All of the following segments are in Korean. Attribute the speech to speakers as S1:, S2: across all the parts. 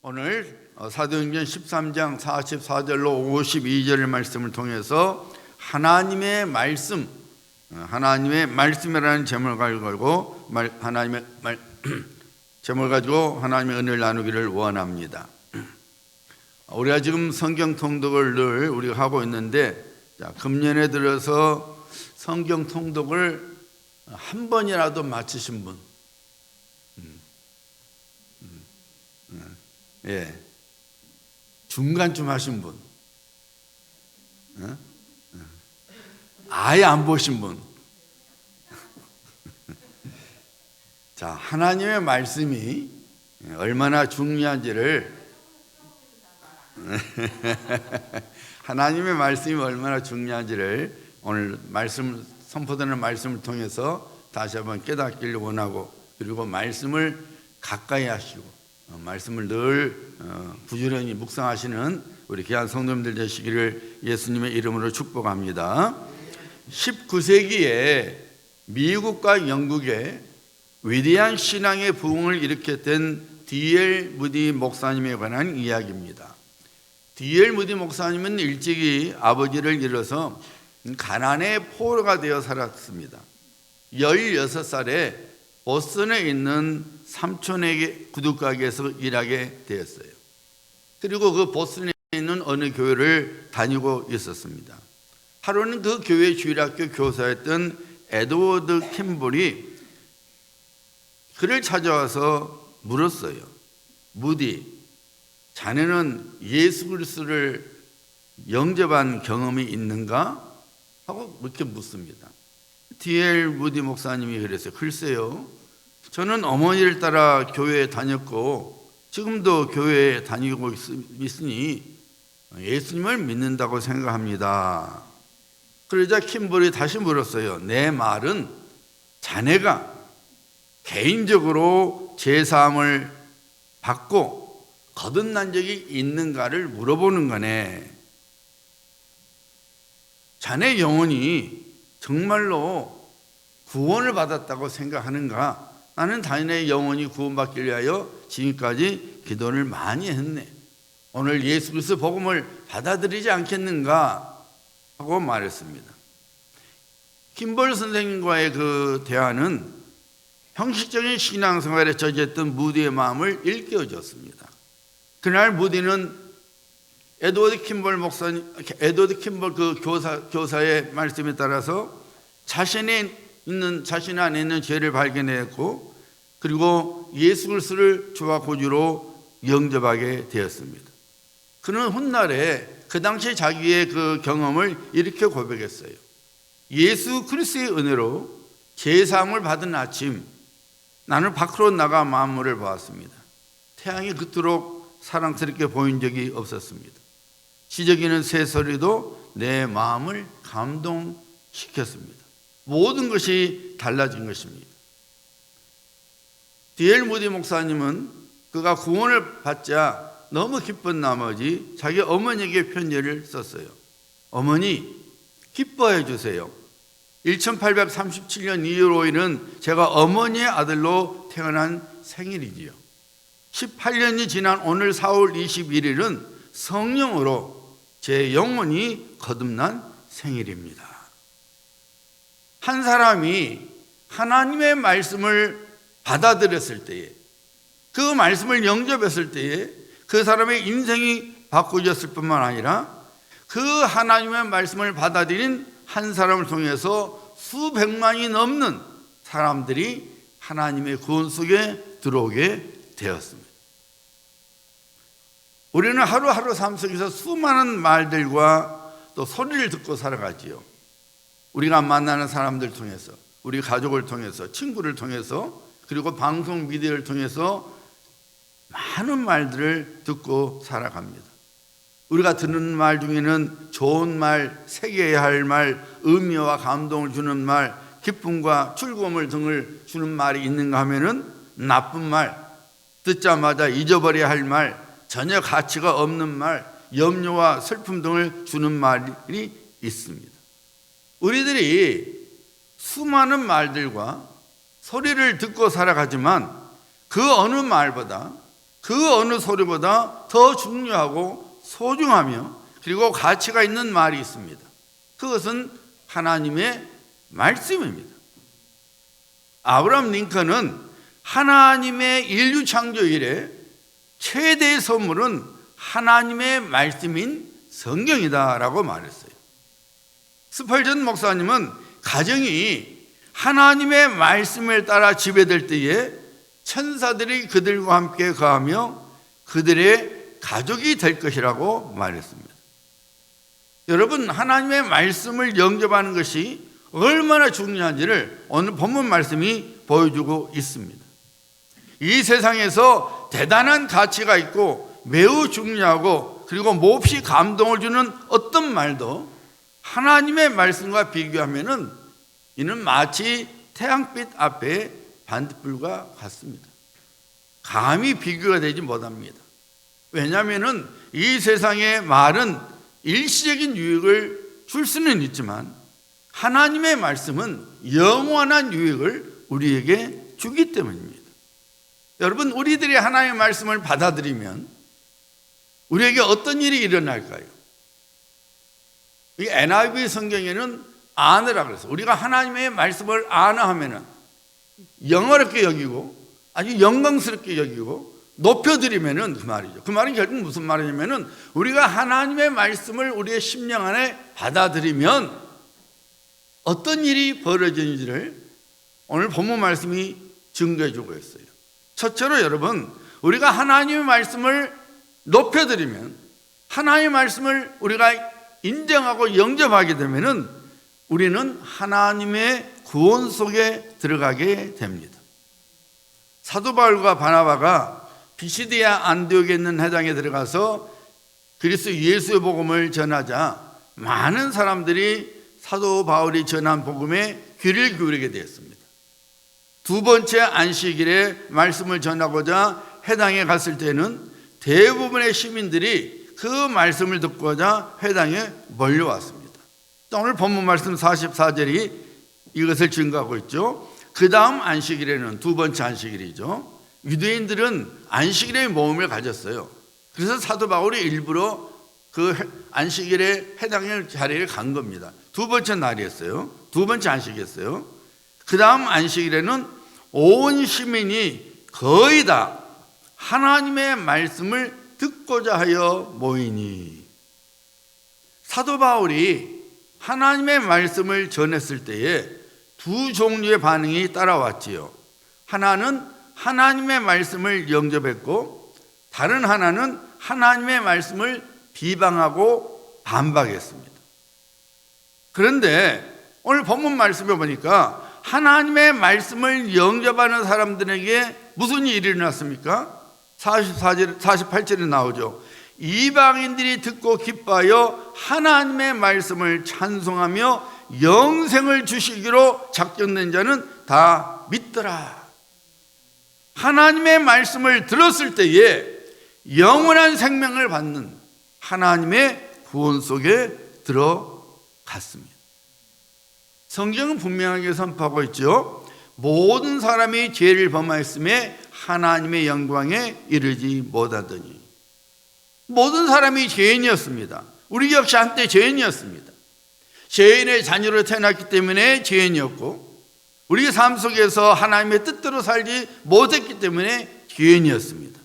S1: 오늘 사도행전 13장 44절로 52절의 말씀을 통해서 하나님의 말씀이라는 제목을 가지고 제목을 가지고 하나님의 은혜를 나누기를 원합니다. 우리가 지금 성경 통독을 늘 우리가 하고 있는데, 금년에 들어서 성경 통독을 한 번이라도 마치신 분, 중간쯤 하신 분, 아예 안 보신 분. 자, 하나님의 말씀이 얼마나 중요한지를 하나님의 말씀이 얼마나 중요한지를 오늘 선포되는 말씀을 통해서 다시 한번 깨닫기를 원하고, 그리고 말씀을 가까이 하시고 말씀을 늘 부지런히 묵상하시는 우리 귀한 성도님들 되시기를 예수님의 이름으로 축복합니다. 19세기에 미국과 영국에 위대한 신앙의 부흥을 일으켰던 D.L. 무디 목사님에 관한 이야기입니다. D.L. 무디 목사님은 일찍이 아버지를 잃어서 가난의 포로가 되어 살았습니다. 16살에 보스턴에 있는 삼촌에게 구두가게에서 일하게 되었어요. 그리고 그 보스턴에 있는 어느 교회를 다니고 있었습니다. 하루는 그 교회 주일학교 교사였던 에드워드 캠볼이 그를 찾아와서 물었어요. 무디, 자네는 예수 그리스도를 영접한 경험이 있는가? 하고 그렇게 묻습니다. D.L. 무디 목사님이 그랬어요. 글쎄요, 저는 어머니를 따라 교회에 다녔고 지금도 교회에 다니고 있으니 예수님을 믿는다고 생각합니다. 그러자 킴볼이 다시 물었어요. 내 말은 자네가 개인적으로 제사함을 받고 거듭난 적이 있는가를 물어보는 거네. 자네 영혼이 정말로 구원을 받았다고 생각하는가? 나는 자네 영혼이 구원받기 위하여 지금까지 기도를 많이 했네. 오늘 예수 그리스도 복음을 받아들이지 않겠는가? 하고 말했습니다. 킴볼 선생님과의 그 대화는 형식적인 신앙생활에 젖었던 무디의 마음을 일깨워줬습니다. 그날 무디는 에드워드 킴볼 그 교사의 말씀에 따라서 자신 안에 있는 죄를 발견했고, 그리고 예수 그리스도를 주와 구주로 영접하게 되었습니다. 그는 훗날에 그 당시 자기의 그 경험을 이렇게 고백했어요. 예수 그리스도의 은혜로 제사함을 받은 아침, 나는 밖으로 나가 만물을 보았습니다. 태양이 그토록 사랑스럽게 보인 적이 없었습니다. 지저귀는 새소리도 내 마음을 감동시켰습니다. 모든 것이 달라진 것입니다. D.L. 무디 목사님은 그가 구원을 받자 너무 기쁜 나머지 자기 어머니에게 편지를 썼어요. 어머니, 기뻐해 주세요. 1837년 2월 5일은 제가 어머니의 아들로 태어난 생일이지요. 18년이 지난 오늘 4월 21일은 성령으로 제 영혼이 거듭난 생일입니다. 한 사람이 하나님의 말씀을 받아들였을 때에, 그 말씀을 영접했을 때에 그 사람의 인생이 바꾸어졌을 뿐만 아니라 그 하나님의 말씀을 받아들인 한 사람을 통해서 수백만이 넘는 사람들이 하나님의 구원 속에 들어오게 되었습니다. 우리는 하루하루 삶 속에서 수많은 말들과 또 소리를 듣고 살아가지요. 우리가 만나는 사람들 통해서, 우리 가족을 통해서, 친구를 통해서, 그리고 방송 미디어를 통해서 많은 말들을 듣고 살아갑니다. 우리가 듣는 말 중에는 좋은 말, 새겨야 할 말, 의미와 감동을 주는 말, 기쁨과 즐거움을 등을 주는 말이 있는가 하면은 나쁜 말, 듣자마자 잊어버려야 할 말, 전혀 가치가 없는 말, 염려와 슬픔 등을 주는 말이 있습니다. 우리들이 수많은 말들과 소리를 듣고 살아가지만 그 어느 말보다 그 어느 소리보다 더 중요하고 소중하며 그리고 가치가 있는 말이 있습니다. 그것은 하나님의 말씀입니다. 아브라함 링컨은 하나님의 인류 창조 이래 최대의 선물은 하나님의 말씀인 성경이다라고 말했어요. 스펄전 목사님은 가정이 하나님의 말씀을 따라 지배될 때에 천사들이 그들과 함께 거하며 그들의 가족이 될 것이라고 말했습니다. 여러분, 하나님의 말씀을 영접하는 것이 얼마나 중요한지를 오늘 본문 말씀이 보여주고 있습니다. 이 세상에서 대단한 가치가 있고 매우 중요하고 그리고 몹시 감동을 주는 어떤 말도 하나님의 말씀과 비교하면은 이는 마치 태양빛 앞에 반딧불과 같습니다. 감히 비교가 되지 못합니다. 왜냐하면은 이 세상의 말은 일시적인 유익을 줄 수는 있지만 하나님의 말씀은 영원한 유익을 우리에게 주기 때문입니다. 여러분, 우리들이 하나님의 말씀을 받아들이면 우리에게 어떤 일이 일어날까요? 이 NIV 성경에는 아느라 그래서 우리가 하나님의 말씀을 아나 하면은 영어롭게 여기고 아주 영광스럽게 여기고 높여드리면은 그 말이죠. 그 말은 결국 무슨 말이냐면은 우리가 하나님의 말씀을 우리의 심령 안에 받아들이면 어떤 일이 벌어지는지를 오늘 본문 말씀이 증거해 주고 있어요. 첫째로 여러분, 우리가 하나님의 말씀을 높여드리면 하나님의 말씀을 우리가 인정하고 영접하게 되면은 우리는 하나님의 구원 속에 들어가게 됩니다. 사도 바울과 바나바가 비시디아 안디옥에 있는 회당에 들어가서 그리스도 예수의 복음을 전하자 많은 사람들이 사도 바울이 전한 복음에 귀를 기울이게 되었습니다. 두 번째 안식일에 말씀을 전하고자 회당에 갔을 때는 대부분의 시민들이 그 말씀을 듣고자 회당에 몰려왔습니다. 오늘 본문 말씀 44절이 이것을 증거하고 있죠. 그 다음 안식일에는 두 번째 안식일이죠. 유대인들은 안식일의 모험을 가졌어요. 그래서 사도 바울이 일부러 그 안식일에 회당의 자리에 간 겁니다. 두 번째 날이었어요. 두 번째 안식이었어요. 그 다음 안식일에는 온 시민이 거의 다 하나님의 말씀을 듣고자 하여 모이니. 사도 바울이 하나님의 말씀을 전했을 때에 두 종류의 반응이 따라왔지요. 하나는 하나님의 말씀을 영접했고 다른 하나는 하나님의 말씀을 비방하고 반박했습니다. 그런데 오늘 본문 말씀에 보니까 하나님의 말씀을 영접하는 사람들에게 무슨 일이 일어났습니까? 48절에 나오죠. 이방인들이 듣고 기뻐하여 하나님의 말씀을 찬송하며 영생을 주시기로 작정된 자는 다 믿더라. 하나님의 말씀을 들었을 때에 영원한 생명을 받는 하나님의 구원 속에 들어갔습니다. 성경은 분명하게 선포하고 있죠. 모든 사람이 죄를 범하였음에 하나님의 영광에 이르지 못하더니. 모든 사람이 죄인이었습니다. 우리 역시 한때 죄인이었습니다. 죄인의 자녀로 태어났기 때문에 죄인이었고 우리 삶 속에서 하나님의 뜻대로 살지 못했기 때문에 죄인이었습니다.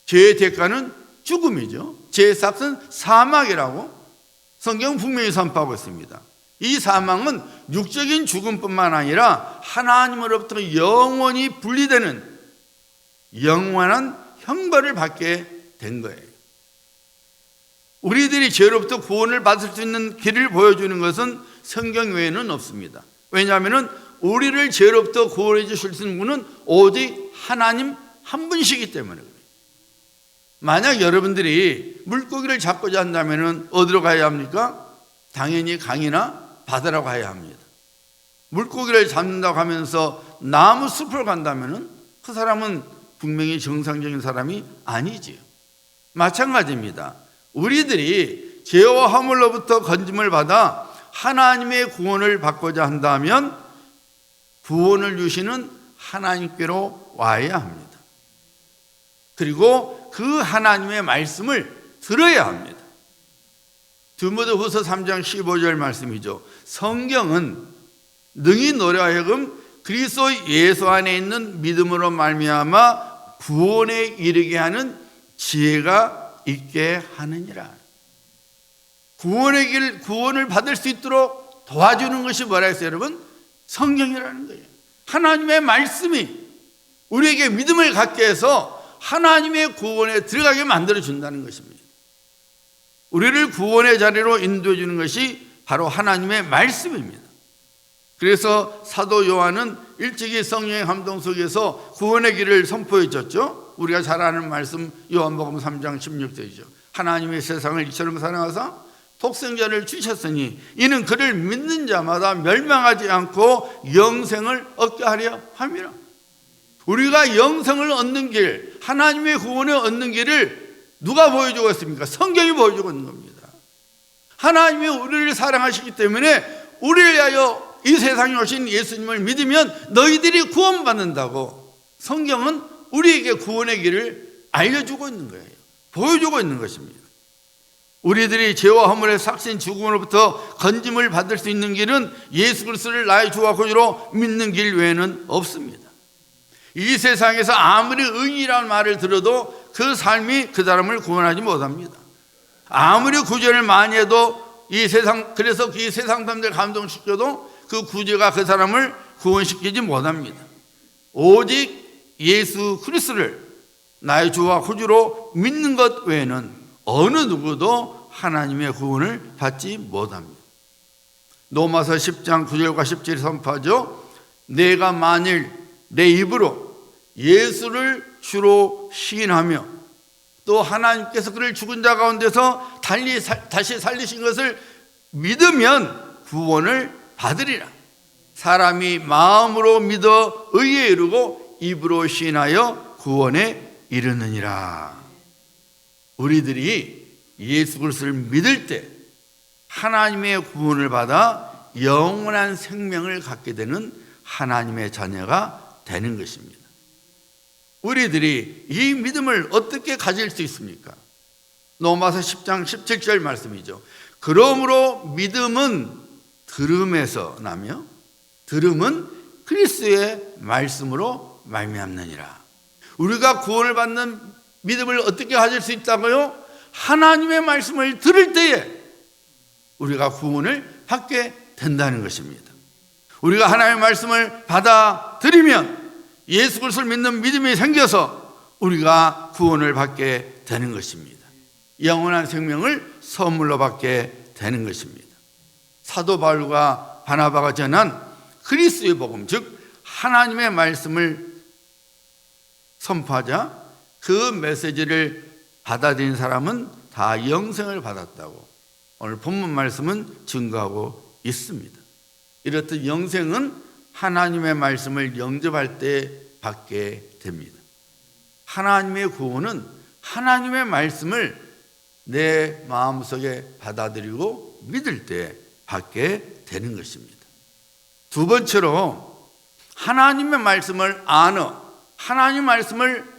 S1: 죄의 대가는 죽음이죠. 죄의 값은 사망이라고 성경은 분명히 선포하고 있습니다. 이 사망은 육적인 죽음뿐만 아니라 하나님으로부터 영원히 분리되는 영원한 형벌을 받게 된 거예요. 우리들이 죄로부터 구원을 받을 수 있는 길을 보여주는 것은 성경 외에는 없습니다. 왜냐하면 우리를 죄로부터 구원해 주실 수 있는 분은 오직 하나님 한 분이시기 때문에 그래요. 만약 여러분들이 물고기를 잡고자 한다면 어디로 가야 합니까? 당연히 강이나 바다로 가야 합니다. 물고기를 잡는다고 하면서 나무 숲을 간다면 그 사람은 분명히 정상적인 사람이 아니지요. 마찬가지입니다. 우리들이 죄와 허물로부터 건짐을 받아 하나님의 구원을 받고자 한다면 구원을 주시는 하나님께로 와야 합니다. 그리고 그 하나님의 말씀을 들어야 합니다. 디모데후서 3장 15절 말씀이죠. 성경은 능히 너로 하여금 그리스도 예수 안에 있는 믿음으로 말미암아 구원에 이르게 하는 지혜가 있게 하느니라. 구원의 길, 구원을 받을 수 있도록 도와주는 것이 뭐라 했어요, 여러분? 성경이라는 거예요. 하나님의 말씀이 우리에게 믿음을 갖게 해서 하나님의 구원에 들어가게 만들어 준다는 것입니다. 우리를 구원의 자리로 인도해 주는 것이 바로 하나님의 말씀입니다. 그래서 사도 요한은 일찍이 성령의 감동 속에서 구원의 길을 선포해 줬죠. 우리가 잘 아는 말씀 요한복음 3장 16절이죠. 하나님의 세상을 이처럼 사랑하사 독생자를 주셨으니 이는 그를 믿는 자마다 멸망하지 않고 영생을 얻게 하려 함이라. 우리가 영생을 얻는 길, 하나님의 구원을 얻는 길을 누가 보여주고 있습니까? 성경이 보여주고 있는 겁니다. 하나님이 우리를 사랑하시기 때문에 우리를 위하여 이 세상에 오신 예수님을 믿으면 너희들이 구원받는다고 성경은 우리에게 구원의 길을 알려주고 있는 거예요. 보여주고 있는 것입니다. 우리들이 죄와 허물의 삭신 죽음으로부터 건짐을 받을 수 있는 길은 예수 그리스도를 나의 주와 구주로 믿는 길 외에는 없습니다. 이 세상에서 아무리 의인이라는 말을 들어도 그 삶이 그 사람을 구원하지 못합니다. 아무리 구제를 많이 해도 이 세상, 그래서 이 세상 사람들 감동시켜도 그 구제가 그 사람을 구원시키지 못합니다. 오직 예수 그리스도를 나의 주와 구주로 믿는 것 외에는 어느 누구도 하나님의 구원을 받지 못합니다. 로마서 10장 9절과 10절에 선포하죠. 내가 만일 내 입으로 예수를 주로 시인하며 또 하나님께서 그를 죽은 자 가운데서 다시 살리신 것을 믿으면 구원을 받으리라. 사람이 마음으로 믿어 의에 이르고 입으로 시인하여 구원에 이르느니라. 우리들이 예수 그리스도를 믿을 때 하나님의 구원을 받아 영원한 생명을 갖게 되는 하나님의 자녀가 되는 것입니다. 우리들이 이 믿음을 어떻게 가질 수 있습니까? 로마서 10장 17절 말씀이죠. 그러므로 믿음은 들음에서 나며 들음은 그리스도의 말씀으로 말미암느니라. 우리가 구원을 받는 믿음을 어떻게 가질 수 있다고요? 하나님의 말씀을 들을 때에 우리가 구원을 받게 된다는 것입니다. 우리가 하나님의 말씀을 받아들이면 예수 그리스도를 믿는 믿음이 생겨서 우리가 구원을 받게 되는 것입니다. 영원한 생명을 선물로 받게 되는 것입니다. 사도 바울과 바나바가 전한 그리스도의 복음, 즉 하나님의 말씀을 선포하자 그 메시지를 받아들인 사람은 다 영생을 받았다고 오늘 본문 말씀은 증거하고 있습니다. 이렇듯 영생은 하나님의 말씀을 영접할 때 받게 됩니다. 하나님의 구원은 하나님의 말씀을 내 마음속에 받아들이고 믿을 때 받게 되는 것입니다. 두 번째로 하나님의 말씀을 하나님의 말씀을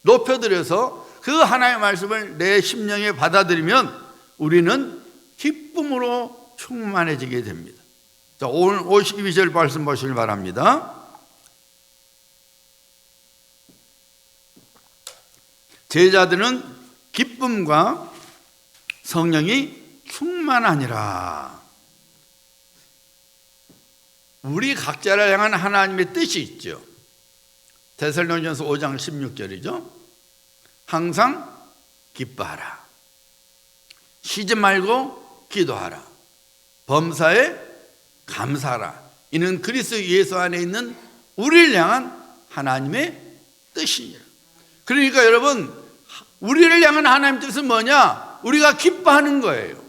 S1: 높여드려서 그 하나님의 말씀을 내 심령에 받아들이면 우리는 기쁨으로 충만해지게 됩니다. 자, 오늘 52절 말씀 보시길 바랍니다. 제자들은 기쁨과 성령이 충만하니라. 우리 각자를 향한 하나님의 뜻이 있죠. 데살로니가서 5장 16절이죠. 항상 기뻐하라. 쉬지 말고 기도하라. 범사에 감사하라. 이는 그리스도 예수 안에 있는 우리를 향한 하나님의 뜻이니라. 그러니까 여러분, 우리를 향한 하나님의 뜻은 뭐냐? 우리가 기뻐하는 거예요.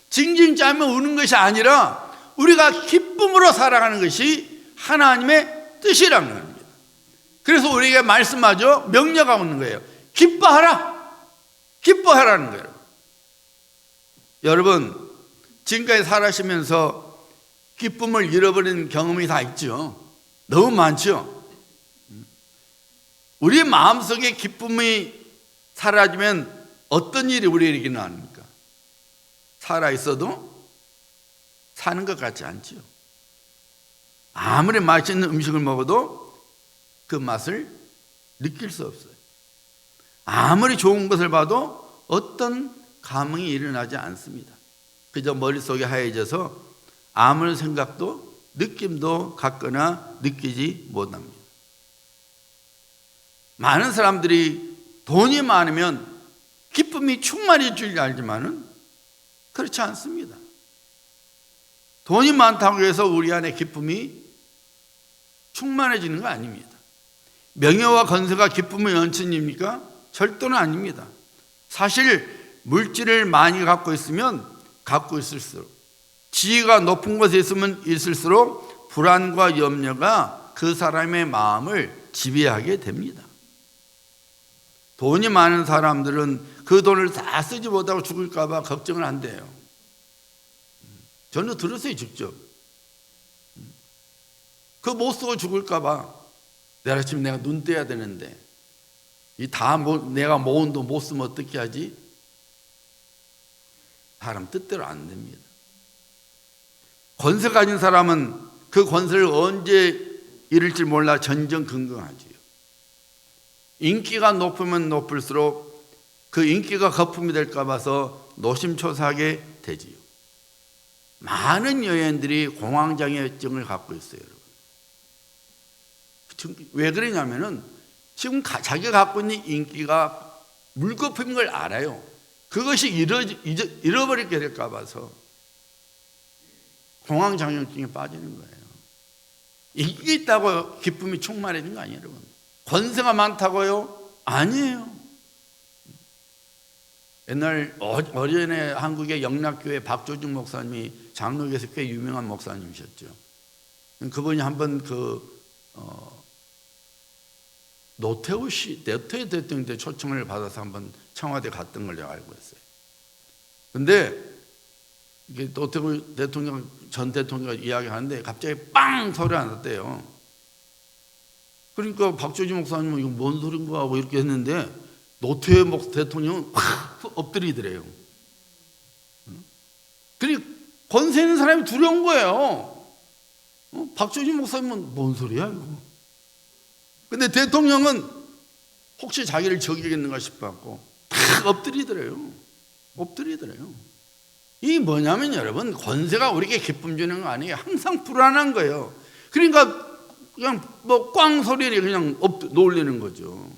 S1: 징징 짜면 우는 것이 아니라 우리가 기쁨으로 살아가는 것이 하나님의 뜻이라는 겁니다. 그래서 우리에게 말씀하죠. 명령하고 있는 거예요. 기뻐하라. 기뻐하라는 거예요. 여러분, 지금까지 살아가시면서 기쁨을 잃어버린 경험이 다 있죠. 너무 많죠. 우리 마음속에 기쁨이 사라지면 어떤 일이 우리에게 일어납니까? 살아있어도 사는 것 같지 않지요. 아무리 맛있는 음식을 먹어도 그 맛을 느낄 수 없어요. 아무리 좋은 것을 봐도 어떤 감흥이 일어나지 않습니다. 그저 머릿속이 하얘져서 아무런 생각도 느낌도 갖거나 느끼지 못합니다. 많은 사람들이 돈이 많으면 기쁨이 충만해질 줄 알지만은 그렇지 않습니다. 돈이 많다고 해서 우리 안에 기쁨이 충만해지는 거 아닙니다. 명예와 건세가 기쁨의 연천입니까? 절도는 아닙니다. 사실 물질을 많이 갖고 있으면 갖고 있을수록, 지위가 높은 곳에 있으면 있을수록 불안과 염려가 그 사람의 마음을 지배하게 됩니다. 돈이 많은 사람들은 그 돈을 다 쓰지 못하고 죽을까 봐 걱정을 한대요. 저는 들었어요, 직접. 그 못 쓰고 죽을까 봐. 내일 아침 내가 눈 떼야 되는데 내가 모은 돈 못 쓰면 어떻게 하지? 사람 뜻대로 안 됩니다. 권세 가진 사람은 그 권세를 언제 잃을지 몰라 전전긍긍하지요. 인기가 높으면 높을수록 그 인기가 거품이 될까 봐서 노심초사하게 되지요. 많은 여인들이 공황장애증을 갖고 있어요, 여러분. 왜 그러냐면은 지금 자기가 갖고 있는 인기가 물거품인 걸 알아요. 그것이 잃어버리게 될까 봐서 공황장애증에 빠지는 거예요. 이게 있다고 기쁨이 충만해진 거 아니에요, 여러분. 권세가 많다고요? 아니에요. 옛날 어린애 한국의 영락교회 박조중 목사님이 장로교에서 꽤 유명한 목사님이셨죠. 그분이 한번 노태우 대통령 때 초청을 받아서 한번 청와대 갔던 걸 내가 알고 있어요. 근데 이게 노태우 대통령 전 대통령이 이야기하는데 갑자기 빵 소리가 났대요. 그러니까 박조지 목사님은 이거 뭔 소린가 하고 이렇게 했는데 노태우 대통령은 확 엎드리더래요. 그리고 권세 있는 사람이 두려운 거예요. 박조지 목사님은 뭔 소리야 이거. 근데 대통령은 혹시 자기를 저기겠는가 싶어갖고 탁 엎드리더래요. 이게 뭐냐면 여러분, 권세가 우리에게 기쁨 주는 거 아니에요. 항상 불안한 거예요. 그러니까 그냥 뭐 꽝 소리를 그냥 놀리는 거죠.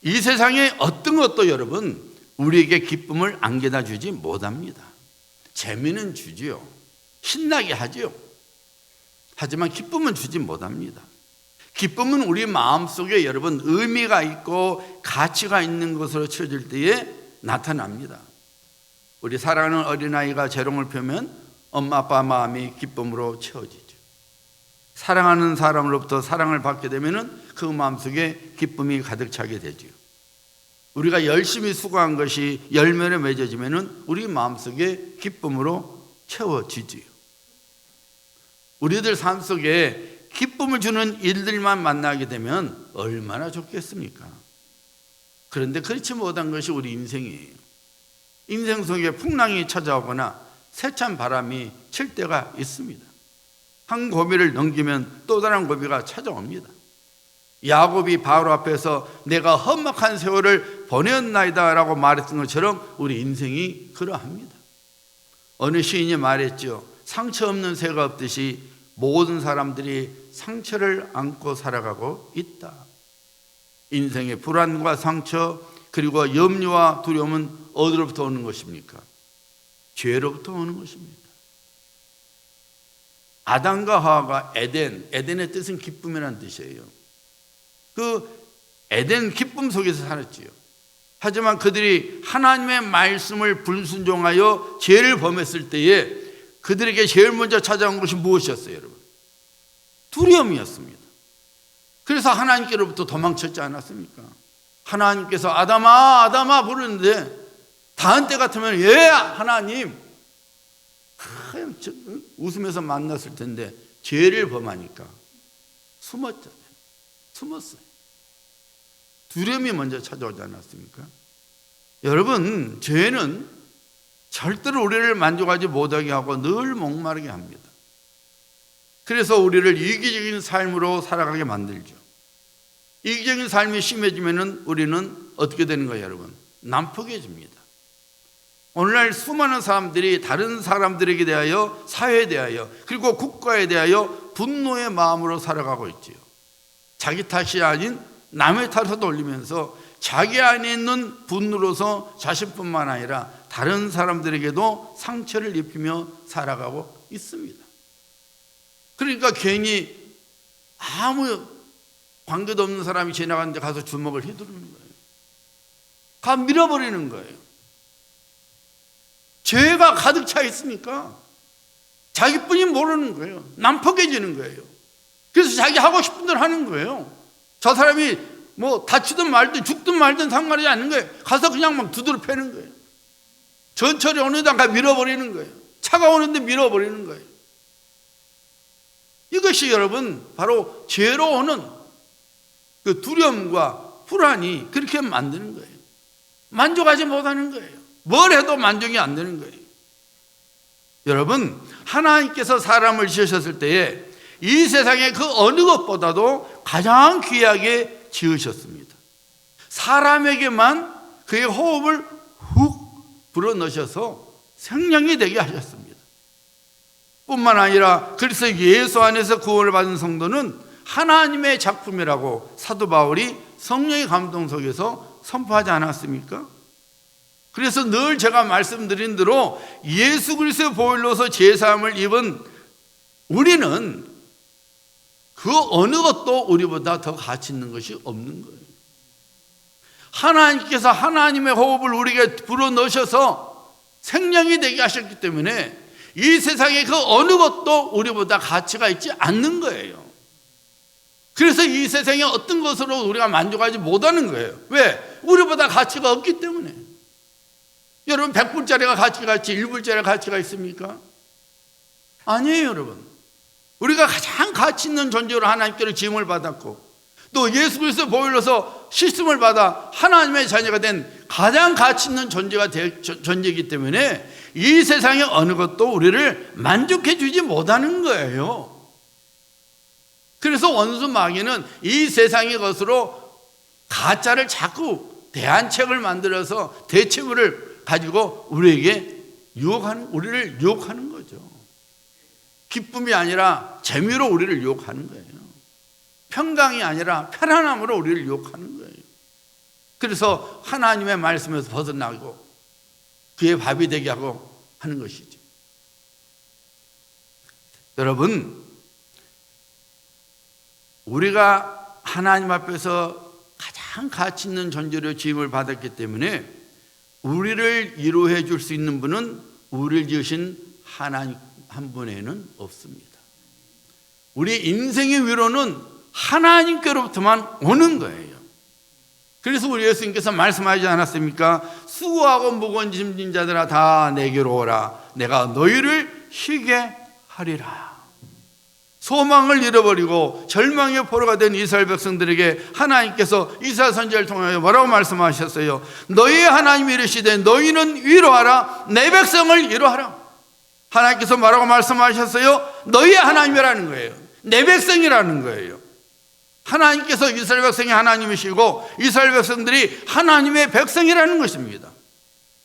S1: 이 세상에 어떤 것도 여러분 우리에게 기쁨을 안겨다 주지 못합니다. 재미는 주지요. 신나게 하지요. 하지만 기쁨은 주지 못합니다. 기쁨은 우리 마음속에 여러분 의미가 있고 가치가 있는 것으로 채워질 때에 나타납니다. 우리 사랑하는 어린아이가 재롱을 펴면 엄마 아빠 마음이 기쁨으로 채워지죠. 사랑하는 사람으로부터 사랑을 받게 되면 그 마음속에 기쁨이 가득 차게 되죠. 우리가 열심히 수고한 것이 열매로 맺어지면 우리 마음속에 기쁨으로 채워지지요. 우리들 삶 속에 기쁨을 주는 일들만 만나게 되면 얼마나 좋겠습니까? 그런데 그렇지 못한 것이 우리 인생이에요. 인생 속에 풍랑이 찾아오거나 세찬 바람이 칠 때가 있습니다. 한 고비를 넘기면 또 다른 고비가 찾아옵니다. 야곱이 바로 앞에서 내가 험악한 세월을 보냈나이다 라고 말했던 것처럼 우리 인생이 그러합니다. 어느 시인이 말했죠. 상처 없는 새가 없듯이 모든 사람들이 상처를 안고 살아가고 있다. 인생의 불안과 상처 그리고 염려와 두려움은 어디로부터 오는 것입니까? 죄로부터 오는 것입니다. 아담과 하와가 에덴의 뜻은 기쁨이라는 뜻이에요. 그 에덴 기쁨 속에서 살았지요. 하지만 그들이 하나님의 말씀을 불순종하여 죄를 범했을 때에 그들에게 제일 먼저 찾아온 것이 무엇이었어요, 여러분? 두려움이었습니다. 그래서 하나님께로부터 도망쳤지 않았습니까? 하나님께서 아담아 아담아 부르는데 다음 때 같으면 예 하나님 그냥 웃으면서 만났을 텐데 죄를 범하니까 숨었잖아요. 숨었어요. 두려움이 먼저 찾아오지 않았습니까? 여러분, 죄는 절대로 우리를 만족하지 못하게 하고 늘 목마르게 합니다. 그래서 우리를 이기적인 삶으로 살아가게 만들죠. 이기적인 삶이 심해지면 우리는 어떻게 되는 거예요, 여러분? 난폭해집니다. 오늘날 수많은 사람들이 다른 사람들에게 대하여, 사회에 대하여, 그리고 국가에 대하여 분노의 마음으로 살아가고 있지요. 자기 탓이 아닌 남의 탓을 돌리면서 자기 안에 있는 분노로서 자신뿐만 아니라 다른 사람들에게도 상처를 입히며 살아가고 있습니다. 그러니까 괜히 아무 관계도 없는 사람이 지나가는데 가서 주먹을 휘두르는 거예요. 가 밀어버리는 거예요. 죄가 가득 차 있으니까 자기뿐이 모르는 거예요. 난폭해지는 거예요. 그래서 자기 하고 싶은 대로 하는 거예요. 저 사람이 뭐 다치든 말든 죽든 말든 상관하지 않는 거예요. 가서 그냥 막 두드려 패는 거예요. 전철이 오는데 가 밀어버리는 거예요. 차가 오는데 밀어버리는 거예요. 이것이 여러분 바로 죄로 오는 그 두려움과 불안이 그렇게 만드는 거예요. 만족하지 못하는 거예요. 뭘 해도 만족이 안 되는 거예요. 여러분, 하나님께서 사람을 지으셨을 때에 이 세상의 그 어느 것보다도 가장 귀하게 지으셨습니다. 사람에게만 그의 호흡을 훅 불어넣으셔서 생명이 되게 하셨습니다. 뿐만 아니라 그래서 예수 안에서 구원을 받은 성도는 하나님의 작품이라고 사도 바울이 성령의 감동 속에서 선포하지 않았습니까? 그래서 늘 제가 말씀드린 대로 예수 그리스도의 보혈로서 제사함을 입은 우리는 그 어느 것도 우리보다 더 가치 있는 것이 없는 거예요. 하나님께서 하나님의 호흡을 우리에게 불어넣으셔서 생명이 되게 하셨기 때문에 이 세상의 그 어느 것도 우리보다 가치가 있지 않는 거예요. 그래서 이 세상의 어떤 것으로 우리가 만족하지 못하는 거예요. 왜? 우리보다 가치가 없기 때문에. 여러분, 100불짜리가 가치가 있지 1불짜리가 가치가 있습니까? 아니에요, 여러분. 우리가 가장 가치 있는 존재로 하나님께로 지음을 받았고 또 예수 그리스도 보혈로서 씻음을 받아 하나님의 자녀가 된 가장 가치 있는 존재이기 때문에 이 세상의 어느 것도 우리를 만족해 주지 못하는 거예요. 그래서 원수 마귀는 이 세상의 것으로 가짜를 자꾸 대안책을 만들어서 대체물을 가지고 우리를 유혹하는 거죠. 기쁨이 아니라 재미로 우리를 유혹하는 거예요. 평강이 아니라 편안함으로 우리를 유혹하는 거예요. 그래서 하나님의 말씀에서 벗어나고 그의 밥이 되게 하고 하는 것이죠. 여러분, 우리가 하나님 앞에서 가장 가치 있는 존재로 지음을 받았기 때문에 우리를 위로해 줄 수 있는 분은 우리를 지으신 하나님 한 분에는 없습니다. 우리 인생의 위로는 하나님께로부터만 오는 거예요. 그래서 우리 예수님께서 말씀하지 않았습니까? 수고하고 무거운 짐진 자들아 다 내게로 오라. 내가 너희를 쉬게 하리라. 소망을 잃어버리고 절망의 포로가 된 이스라엘 백성들에게 하나님께서 이사야 선지자를 통하여 뭐라고 말씀하셨어요? 너희의 하나님이 이르시되 너희는 위로하라. 내 백성을 위로하라. 하나님께서 뭐라고 말씀하셨어요? 너희의 하나님이라는 거예요. 내 백성이라는 거예요. 하나님께서 이스라엘 백성이 하나님이시고 이스라엘 백성들이 하나님의 백성이라는 것입니다.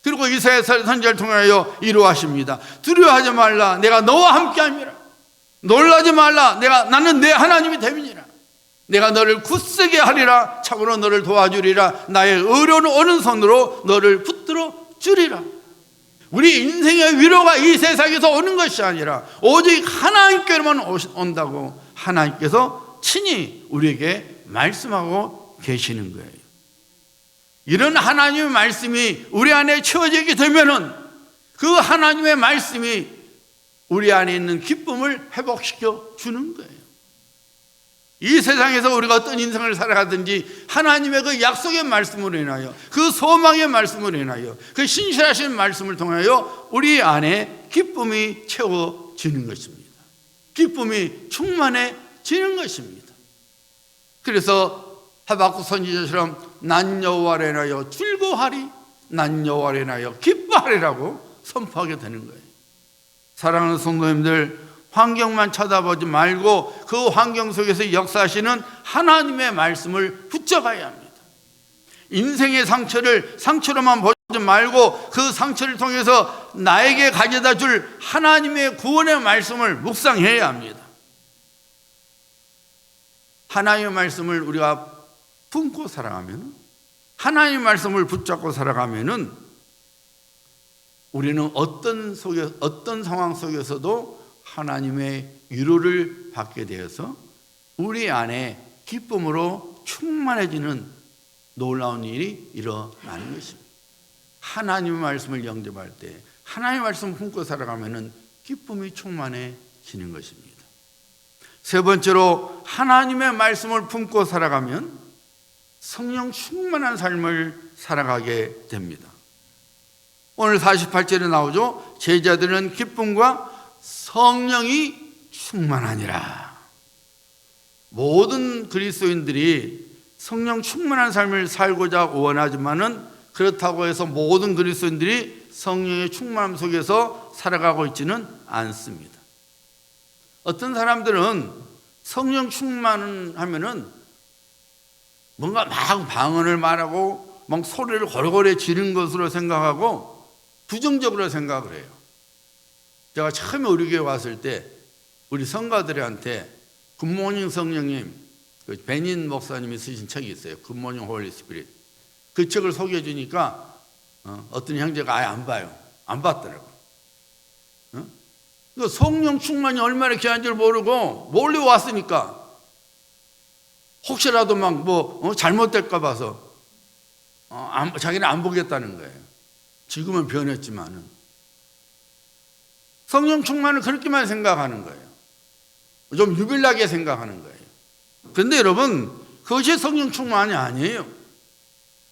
S1: 그리고 이사야 선지자를 통하여 위로하십니다. 두려워하지 말라. 내가 너와 함께함이라. 놀라지 말라. 나는 내 하나님이 됨이니라. 내가 너를 굳세게 하리라. 참으로 너를 도와주리라. 나의 의로운 오른손으로 너를 붙들어 주리라. 우리 인생의 위로가 이 세상에서 오는 것이 아니라 오직 하나님께로만 온다고 하나님께서 친히 우리에게 말씀하고 계시는 거예요. 이런 하나님의 말씀이 우리 안에 채워지게 되면은 그 하나님의 말씀이 우리 안에 있는 기쁨을 회복시켜 주는 거예요. 이 세상에서 우리가 어떤 인생을 살아가든지 하나님의 그 약속의 말씀으로 인하여 그 소망의 말씀으로 인하여 그 신실하신 말씀을 통하여 우리 안에 기쁨이 채워지는 것입니다. 기쁨이 충만해지는 것입니다. 그래서 하박국 선지자처럼 난 여호와를 인하여 즐거워하리, 난 여호와를 인하여 기뻐하리라고 선포하게 되는 거예요. 사랑하는 성도님들, 환경만 쳐다보지 말고 그 환경 속에서 역사하시는 하나님의 말씀을 붙잡아야 합니다. 인생의 상처를 상처로만 보지 말고 그 상처를 통해서 나에게 가져다 줄 하나님의 구원의 말씀을 묵상해야 합니다. 하나님의 말씀을 우리가 품고 살아가면, 하나님의 말씀을 붙잡고 살아가면은 우리는 어떤 상황 속에서도 하나님의 위로를 받게 되어서 우리 안에 기쁨으로 충만해지는 놀라운 일이 일어나는 것입니다. 하나님의 말씀을 영접할 때, 하나님의 말씀을 품고 살아가면은 기쁨이 충만해지는 것입니다. 세 번째로, 하나님의 말씀을 품고 살아가면 성령 충만한 삶을 살아가게 됩니다. 오늘 48절에 나오죠. 제자들은 기쁨과 성령이 충만하니라. 모든 그리스도인들이 성령 충만한 삶을 살고자 원하지만은 그렇다고 해서 모든 그리스도인들이 성령의 충만함 속에서 살아가고 있지는 않습니다. 어떤 사람들은 성령 충만하면은 뭔가 막 방언을 말하고 막 소리를 골골이 지른 것으로 생각하고 부정적으로 생각을 해요. 제가 처음에 우리 교회 왔을 때 우리 성가들한테 굿모닝 성령님, 그 베닌 목사님이 쓰신 책이 있어요. 굿모닝 홀리 스피릿. 그 책을 소개해 주니까 어떤 형제가 아예 안 봐요. 안 봤더라고. 성령 충만이 얼마나 귀한 줄 모르고 몰래 왔으니까 혹시라도 막 잘못될까 봐서 자기는 안 보겠다는 거예요. 지금은 변했지만은 성령 충만을 그렇게만 생각하는 거예요. 좀 유별나게 생각하는 거예요. 그런데 여러분, 그것이 성령 충만이 아니에요.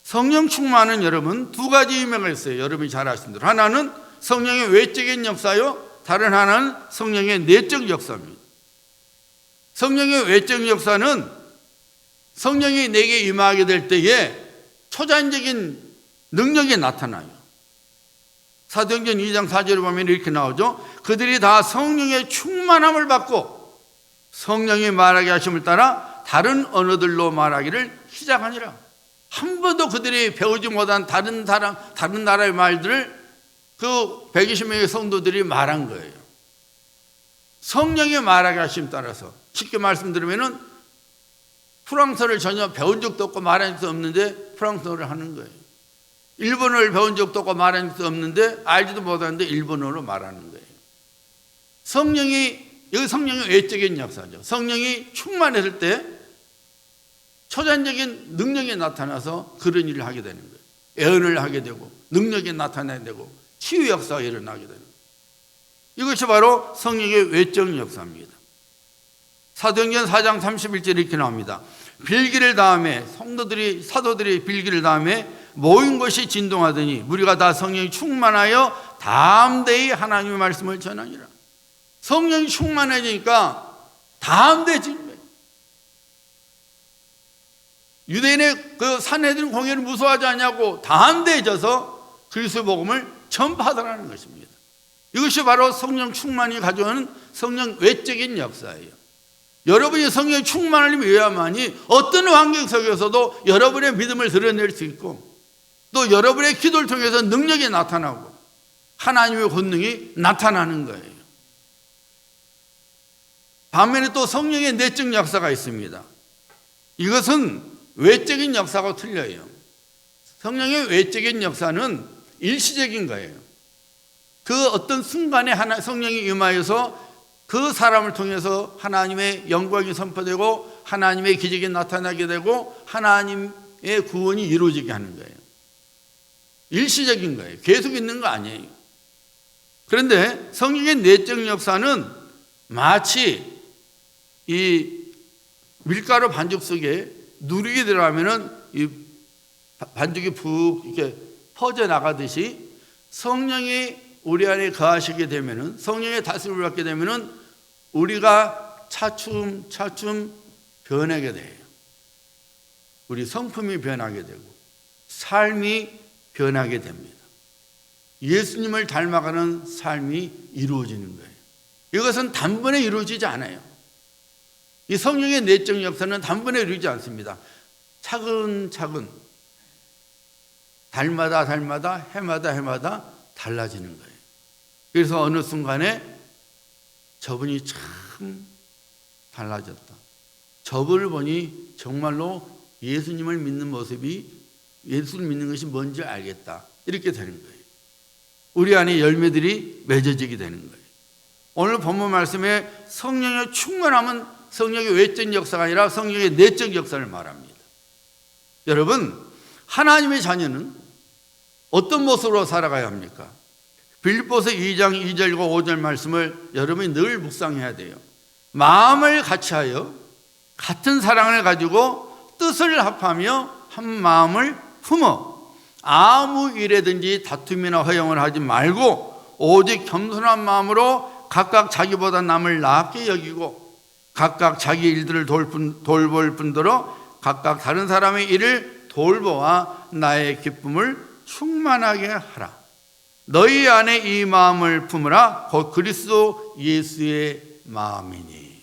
S1: 성령 충만은 여러분 두 가지 의미가 있어요. 여러분이 잘 아시는 대로. 하나는 성령의 외적인 역사요, 다른 하나는 성령의 내적 역사입니다. 성령의 외적 역사는 성령이 내게 임하게 될 때에 초자연적인 능력이 나타나요. 사도행전 2장 4절에 보면 이렇게 나오죠. 그들이 다 성령의 충만함을 받고 성령이 말하게 하심을 따라 다른 언어들로 말하기를 시작하니라. 한 번도 그들이 배우지 못한 다른 나라의 말들을 그 120명의 성도들이 말한 거예요. 성령이 말하게 하심 따라서, 쉽게 말씀드리면은 프랑스어를 전혀 배운 적도 없고 말한 적도 없는데 프랑스어를 하는 거예요. 일본어를 배운 적도 없고 말한 적도 없는데 알지도 못하는데 일본어로 말하는 거예요. 여기 성령의 외적인 역사죠. 성령이 충만했을 때 초자연적인 능력이 나타나서 그런 일을 하게 되는 거예요. 예언을 하게 되고 능력이 나타나야 되고 치유 역사가 일어나게 되는 거예요. 이것이 바로 성령의 외적 역사입니다. 사도행전 4장 31절에 이렇게 나옵니다. 빌기를 다음에 사도들이 빌기를 다음에 모인 것이 진동하더니 무리가 다 성령이 충만하여 담대히 하나님의 말씀을 전하니라. 성령이 충만해지니까 담대해진 거예요. 유대인의 그 산헤드린 공회를 무서워하지 않냐고 담대해져서 그리스도의 복음을 전파하더라는 것입니다. 이것이 바로 성령 충만이 가져오는 성령 외적인 역사예요. 여러분이 성령의 충만을 위해야만이 어떤 환경 속에서도 여러분의 믿음을 드러낼 수 있고 또 여러분의 기도를 통해서 능력이 나타나고 하나님의 권능이 나타나는 거예요. 반면에 또 성령의 내적 역사가 있습니다. 이것은 외적인 역사가 틀려요. 성령의 외적인 역사는 일시적인 거예요. 그 어떤 순간에 성령이 임하여서 그 사람을 통해서 하나님의 영광이 선포되고 하나님의 기적이 나타나게 되고 하나님의 구원이 이루어지게 하는 거예요. 일시적인 거예요. 계속 있는 거 아니에요. 그런데 성령의 내적 역사는 마치 이 밀가루 반죽 속에 누르게 들어가면은 이 반죽이 푹 이렇게 퍼져 나가듯이 성령이 우리 안에 거하시게 되면은, 성령의 다스림을 받게 되면은 우리가 차츰 변하게 돼요. 우리 성품이 변하게 되고 삶이 변하게 됩니다. 예수님을 닮아가는 삶이 이루어지는 거예요. 이것은 단번에 이루어지지 않아요. 이 성령의 내적 역사는 단번에 이루어지지 않습니다. 차근차근 달마다 해마다 달라지는 거예요. 그래서 어느 순간에 저분이 참 달라졌다. 저분을 보니 정말로 예수님을 믿는 모습이, 예수를 믿는 것이 뭔지 알겠다. 이렇게 되는 거예요. 우리 안에 열매들이 맺어지게 되는 거예요. 오늘 본문 말씀에 성령의 충만함은 성령의 외적 역사가 아니라 성령의 내적 역사를 말합니다. 여러분, 하나님의 자녀는 어떤 모습으로 살아가야 합니까? 빌립보서 2장 2절과 5절 말씀을 여러분이 늘 묵상해야 돼요. 마음을 같이하여 같은 사랑을 가지고 뜻을 합하며 한 마음을 품어 아무 일에든지 다툼이나 허용을 하지 말고 오직 겸손한 마음으로 각각 자기보다 남을 낫게 여기고 각각 자기 일들을 돌볼 뿐더러 각각 다른 사람의 일을 돌보아 나의 기쁨을 충만하게 하라. 너희 안에 이 마음을 품으라. 곧 그리스도 예수의 마음이니.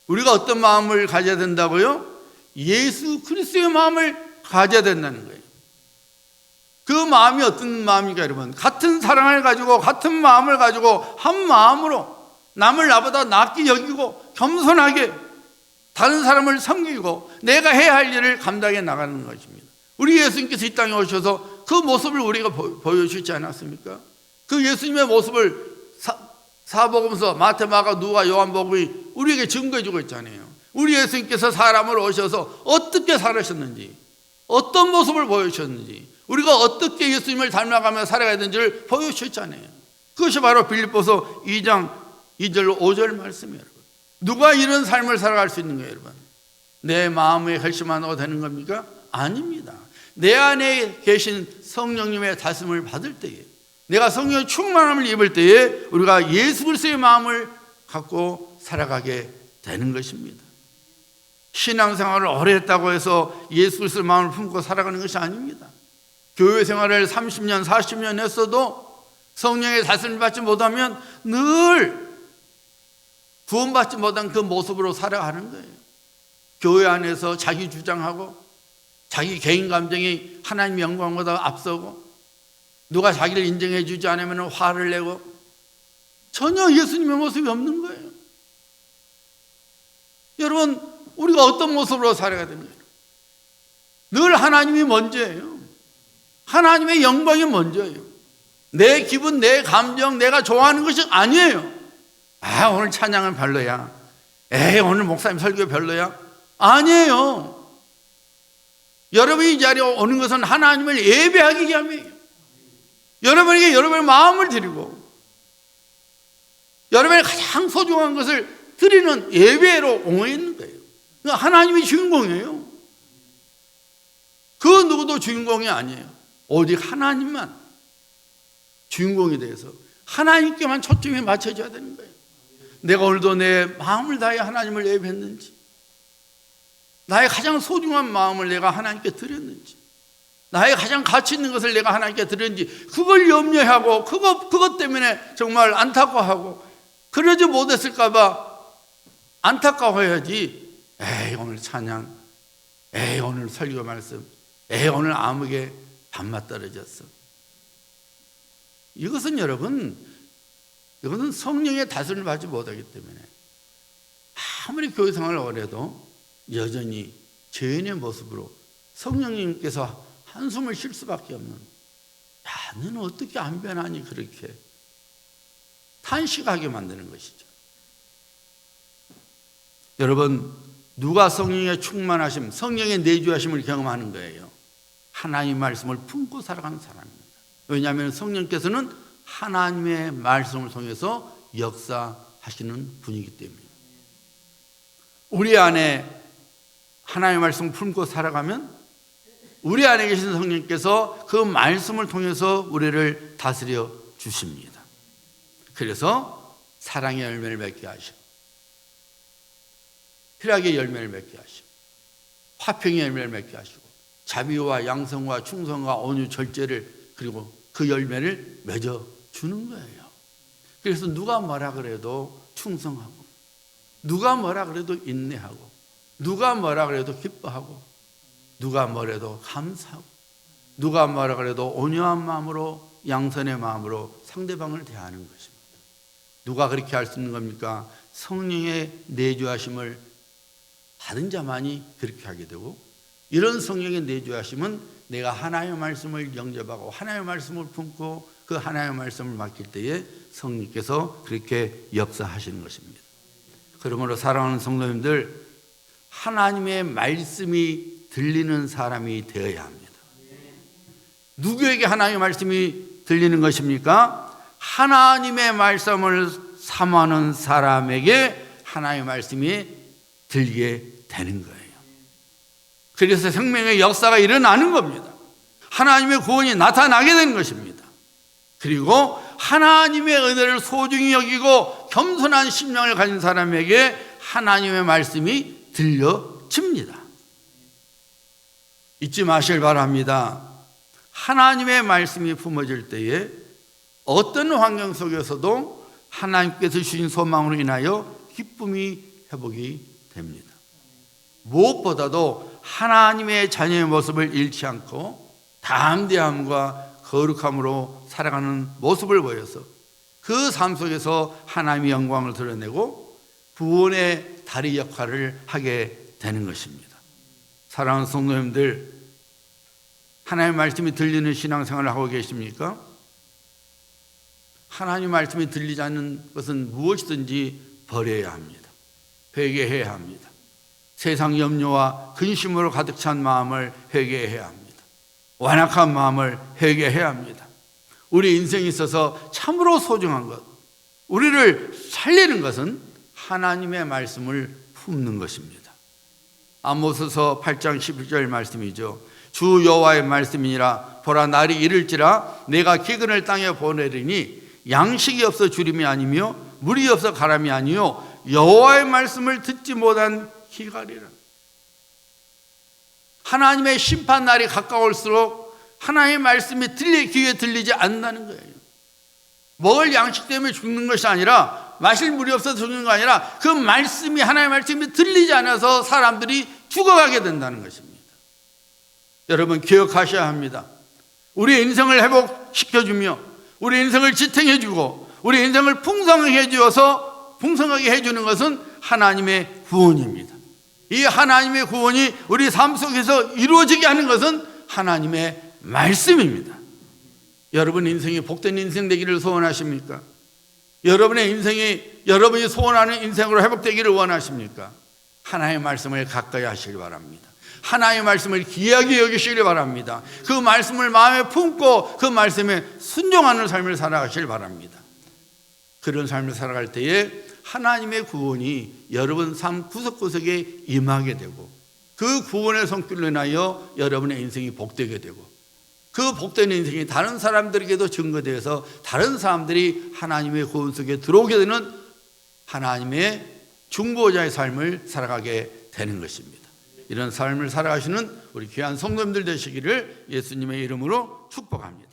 S1: 우리가 어떤 마음을 가져야 된다고요? 예수 그리스도의 마음을 가져야 된다는 거예요. 그 마음이 어떤 마음입니까, 여러분? 같은 사랑을 가지고 같은 마음을 가지고 한 마음으로 남을 나보다 낫게 여기고 겸손하게 다른 사람을 섬기고 내가 해야 할 일을 감당해 나가는 것입니다. 우리 예수님께서 이 땅에 오셔서 그 모습을 우리가 보여주시지 않았습니까? 그 예수님의 모습을 사복음서 마태, 마가, 누가, 요한복음이 우리에게 증거해 주고 있잖아요. 우리 예수님께서 사람으로 오셔서 어떻게 살으셨는지, 어떤 모습을 보여주셨는지, 우리가 어떻게 예수님을 닮아가며 살아가야 되는지를 보여주셨잖아요. 그것이 바로 빌립보서 2장 2절 5절 말씀이에요. 여러분, 누가 이런 삶을 살아갈 수 있는 거예요, 여러분? 내 마음에 결심하고 되는 겁니까? 아닙니다. 내 안에 계신 성령님의 다스림을 받을 때에, 내가 성령의 충만함을 입을 때에 우리가 예수 그리스도의 마음을 갖고 살아가게 되는 것입니다. 신앙생활을 오래 했다고 해서 예수 그리스도의 마음을 품고 살아가는 것이 아닙니다. 교회 생활을 30년, 40년 했어도 성령의 다스림을 받지 못하면 늘 구원받지 못한 그 모습으로 살아가는 거예요. 교회 안에서 자기 주장하고 자기 개인 감정이 하나님 영광보다 앞서고 누가 자기를 인정해 주지 않으면 화를 내고 전혀 예수님의 모습이 없는 거예요. 여러분, 우리가 어떤 모습으로 살아가야 됩니까? 늘 하나님이 먼저예요. 하나님의 영광이 먼저예요. 내 기분, 내 감정, 내가 좋아하는 것이 아니에요. 아, 오늘 찬양은 별로야. 에이, 오늘 목사님 설교 별로야. 아니에요. 여러분이 이 자리에 오는 것은 하나님을 예배하기 위함이에요. 여러분에게 여러분의 마음을 드리고 여러분의 가장 소중한 것을 드리는 예배로 옹호해 있는 거예요. 그러니까 하나님이 주인공이에요. 그 누구도 주인공이 아니에요. 오직 하나님만 주인공이 돼서 하나님께만 초점이 맞춰져야 되는 거예요. 내가 오늘도 내 마음을 다해 하나님을 예배했는지, 나의 가장 소중한 마음을 내가 하나님께 드렸는지, 나의 가장 가치 있는 것을 내가 하나님께 드렸는지, 그걸 염려하고 그것 때문에 정말 안타까워하고 그러지 못했을까 봐 안타까워해야지. 에이, 오늘 찬양, 에이, 오늘 설교 말씀, 에이, 오늘 아무개 밥맛 떨어졌어. 이것은 여러분, 이것은 성령의 다스림을 받지 못하기 때문에 아무리 교회 생활을 오래 해도 여전히 죄인의 모습으로 성령님께서 한숨을 쉴 수밖에 없는, 야, 너는 어떻게 안 변하니, 그렇게 탄식하게 만드는 것이죠. 여러분, 누가 성령의 충만하심, 성령의 내주하심을 경험하는 거예요? 하나님의 말씀을 품고 살아가는 사람입니다. 왜냐하면 성령께서는 하나님의 말씀을 통해서 역사하시는 분이기 때문입니다. 우리 안에 하나님의 말씀을 품고 살아가면 우리 안에 계신 성령께서 그 말씀을 통해서 우리를 다스려 주십니다. 그래서 사랑의 열매를 맺게 하시고, 희락의 열매를 맺게 하시고, 화평의 열매를 맺게 하시고 자비와 양성과 충성과 온유 절제를 그리고 그 열매를 맺어 주는 거예요. 그래서 누가 뭐라 그래도 충성하고 누가 뭐라 그래도 인내하고 누가 뭐라 그래도 기뻐하고 누가 뭐래도 감사하고 누가 뭐라 그래도 온유한 마음으로 양선의 마음으로 상대방을 대하는 것입니다. 누가 그렇게 할 수 있는 겁니까? 성령의 내주하심을 받은 자만이 그렇게 하게 되고, 이런 성령의 내주하심은 내가 하나님의 말씀을 영접하고 하나님의 말씀을 품고 그 하나님의 말씀을 맡길 때에 성령께서 그렇게 역사하시는 것입니다. 그러므로 사랑하는 성도님들, 하나님의 말씀이 들리는 사람이 되어야 합니다. 누구에게 하나님의 말씀이 들리는 것입니까? 하나님의 말씀을 삼하는 사람에게 하나님의 말씀이 들리게 되는 거예요. 그래서 생명의 역사가 일어나는 겁니다. 하나님의 구원이 나타나게 되는 것입니다. 그리고 하나님의 은혜를 소중히 여기고 겸손한 심령을 가진 사람에게 하나님의 말씀이 들려집니다. 잊지 마시길 바랍니다. 하나님의 말씀이 품어질 때에 어떤 환경 속에서도 하나님께서 주신 소망으로 인하여 기쁨이 회복이 됩니다. 무엇보다도 하나님의 자녀의 모습을 잃지 않고 담대함과 거룩함으로 살아가는 모습을 보여서 그 삶 속에서 하나님의 영광을 드러내고 구원의 다리 역할을 하게 되는 것입니다. 사랑하는 성도님들, 하나님의 말씀이 들리는 신앙생활을 하고 계십니까? 하나님의 말씀이 들리지 않는 것은 무엇이든지 버려야 합니다. 회개해야 합니다. 세상 염려와 근심으로 가득 찬 마음을 회개해야 합니다. 완악한 마음을 회개해야 합니다. 우리 인생에 있어서 참으로 소중한 것, 우리를 살리는 것은 하나님의 말씀을 품는 것입니다. 아모스서 8장 11절 말씀이죠. 주 여호와의 말씀이니라. 보라, 날이 이를지라 내가 기근을 땅에 보내리니 양식이 없어 주림이 아니며 물이 없어 가람이 아니요 여호와의 말씀을 듣지 못한 기갈이라. 하나님의 심판 날이 가까울수록 하나님의 말씀이 귀에 들리지 않는다는 거예요. 먹을 양식 때문에 죽는 것이 아니라, 마실 물이 없어서 죽는 거 아니라, 그 말씀이, 하나님의 말씀이 들리지 않아서 사람들이 죽어가게 된다는 것입니다. 여러분 기억하셔야 합니다. 우리 인생을 회복시켜주며 우리 인생을 지탱해주고 우리 인생을 풍성하게 해주는 것은 하나님의 구원입니다. 이 하나님의 구원이 우리 삶 속에서 이루어지게 하는 것은 하나님의 말씀입니다. 여러분 인생이 복된 인생 되기를 소원하십니까? 여러분의 인생이 여러분이 소원하는 인생으로 회복되기를 원하십니까? 하나님의 말씀을 가까이 하시기 바랍니다. 하나님의 말씀을 귀하게 여기시길 바랍니다. 그 말씀을 마음에 품고 그 말씀에 순종하는 삶을 살아가시길 바랍니다. 그런 삶을 살아갈 때에 하나님의 구원이 여러분 삶 구석구석에 임하게 되고 그 구원의 손길로 인하여 여러분의 인생이 복되게 되고 그 복된 인생이 다른 사람들에게도 증거되어서 다른 사람들이 하나님의 구원 속에 들어오게 되는 하나님의 중보자의 삶을 살아가게 되는 것입니다. 이런 삶을 살아가시는 우리 귀한 성도님들 되시기를 예수님의 이름으로 축복합니다.